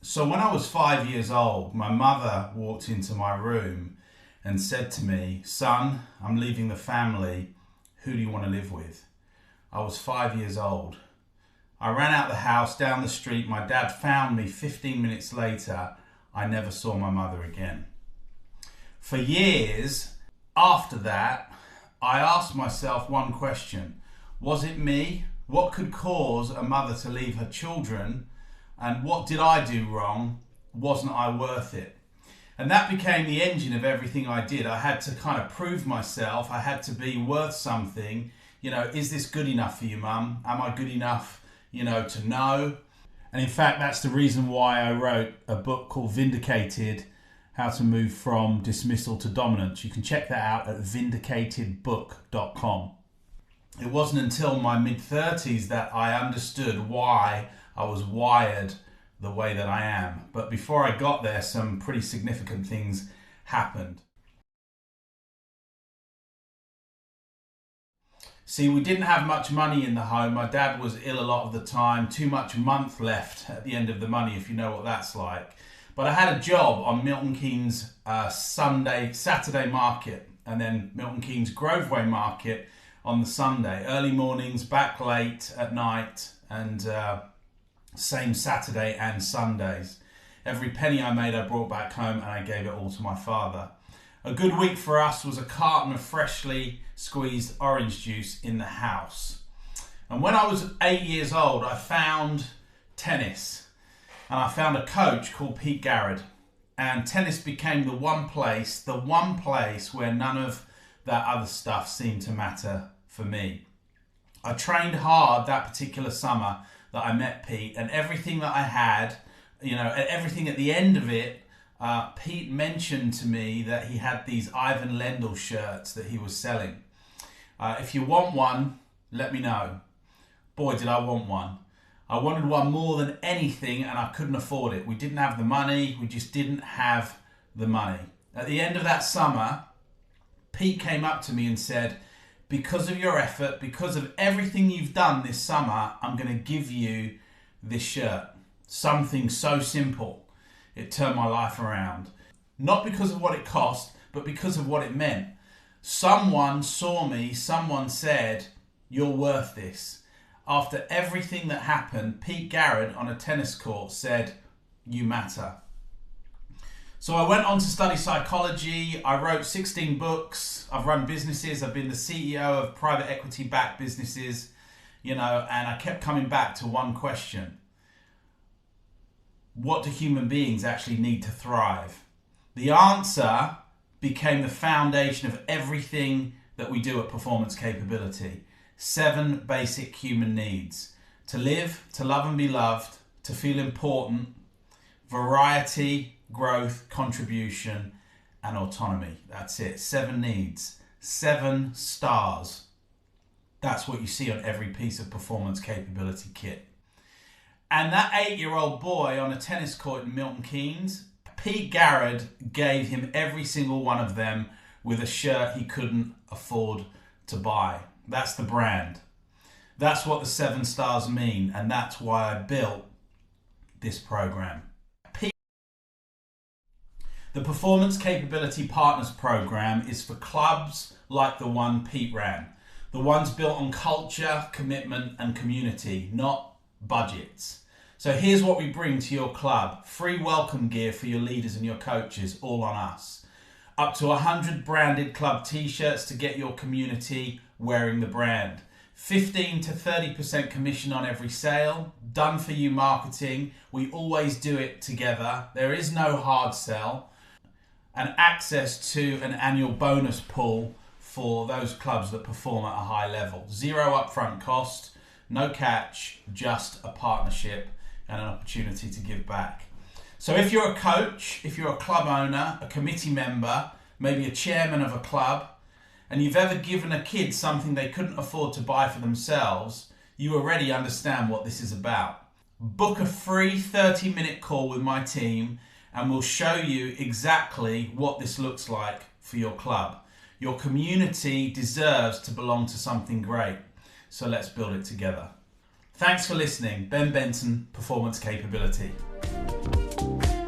So when I was 5 years old, my mother walked into my room and said to me, "Son, I'm leaving the family. Who do you want to live with?" I was 5 years old. I ran out the house, down the street. My dad found me 15 minutes later. I never saw my mother again. For years after that, I asked myself one question. Was it me? What could cause a mother to leave her children? And what did I do wrong? Wasn't I worth it? And that became the engine of everything I did. I had to kind of prove myself. I had to be worth something. Is this good enough for you, Mum? Am I good enough, to know? And in fact, that's the reason why I wrote a book called Vindicated, How to Move from Dismissal to Dominance. You can check that out at vindicatedbook.com. It wasn't until my mid-30s that I understood why I was wired the way that I am. But before I got there, some pretty significant things happened. See, we didn't have much money in the home. My dad was ill a lot of the time, too much month left at the end of the money, if you know what that's like. But I had a job on Milton Keynes Saturday market, and then Milton Keynes Groveway market on the Sunday. Early mornings, back late at night, and same Saturday and Sundays. Every penny I made I brought back home and I gave it all to my father. A good week for us was a carton of freshly squeezed orange juice in the house. And when I was 8 years old, I found tennis. And I found a coach called Pete Garrett. And tennis became the one place where none of that other stuff seemed to matter for me. I trained hard that particular summer that I met Pete, and everything that I had, everything at the end of it, Pete mentioned to me that he had these Ivan Lendl shirts that he was selling. If you want one, let me know. Boy, did I want one. I wanted one more than anything, and I couldn't afford it. We didn't have the money. We just didn't have the money. At the end of that summer, Pete came up to me and said, "Because of your effort, because of everything you've done this summer, I'm going to give you this shirt." Something so simple. It turned my life around. Not because of what it cost, but because of what it meant. Someone saw me, someone said, "You're worth this." After everything that happened, Pete Garrett on a tennis court said, "You matter." So I went on to study psychology. I wrote 16 books. I've run businesses. I've been the CEO of private equity-backed businesses, and I kept coming back to one question. What do human beings actually need to thrive? The answer became the foundation of everything that we do at Performance Capability. 7 basic human needs: to live, to love and be loved, to feel important, variety, growth, contribution, and autonomy. That's it. 7 needs, 7 stars. That's what you see on every piece of Performance Capability kit. And that 8-year-old boy on a tennis court in Milton Keynes, Pete Garrett gave him every single one of them with a shirt he couldn't afford to buy. That's the brand. That's what the 7 stars mean, and that's why I built this program. The Performance Capability Partners Program is for clubs like the one Pete ran. The ones built on culture, commitment, and community, not budgets. So here's what we bring to your club. Free welcome gear for your leaders and your coaches, all on us. Up to 100 branded club t-shirts to get your community wearing the brand. 15 to 30% commission on every sale. Done for you marketing. We always do it together. There is no hard sell. And access to an annual bonus pool for those clubs that perform at a high level. 0 upfront cost, no catch, just a partnership and an opportunity to give back. So if you're a coach, if you're a club owner, a committee member, maybe a chairman of a club, and you've ever given a kid something they couldn't afford to buy for themselves, you already understand what this is about. Book a free 30-minute call with my team and we'll show you exactly what this looks like for your club. Your community deserves to belong to something great. So let's build it together. Thanks for listening. Ben Benson, Performance Capability. bye.